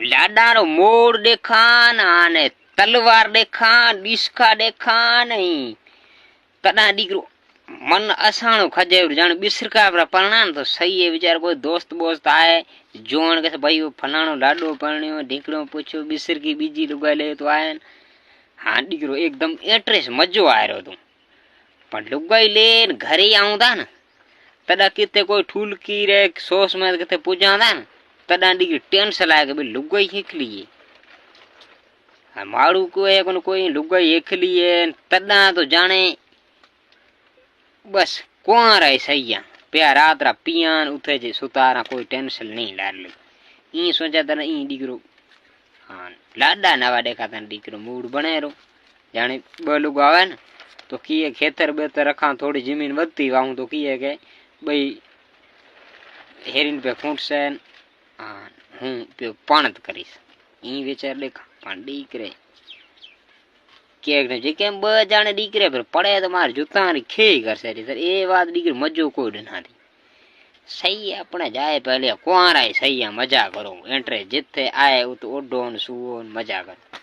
લાડાનો મોર દેખાન અને તલવાર દેખાન ડિસ્કા દેખાન તડા દીકરો મન અસાણું ખજેવ જાણ બિસરકા આપણા પરણાન તો સહી है विचार कोई दोस्त बोस्त आए जोन के भाई फलाणो लाडो परण्यो ढीकड़ो पूछो बिसर की बीजी लुगाई ले तो आए हाँ दीकरो एकदम एड्रेस मजो आ रहो तू पण लुगाई लेन घरे आऊंदा न तदा किते कोई ठुलकी रे सोस में किते पूजांदा न तदा दीकरी टेंशन लागे भाई लुगाई एकली है मारू कोई लुगाई एकली है तदा तो जाने बस कौन रहे सही प्या रात रा पियान उठे जे सुतारा कोई टेंशन नहीं लाड ले ई सोचा तने ई दीकरो हाँ लाडा नवा देखा तने दीकरो मूड बने रो जाने ब लोग आवे न तो किए खेतर बेतर रखा थोड़ी जमीन वधती वाऊं तो किए के भाई हेरिन पे फूट से हाँ हूँ पे पाणत करीश ई विचार देखा पण दीकरे के केम ब जाने दीकरे पर पड़े तो मार जूता खे करसे सर ए बात दीकरी मजो कोई ना थी सही है अपने जाए पहले कुआरा सही है मजा करो एंट्रे जिथे आए तो ओडो सुओ मजा करो।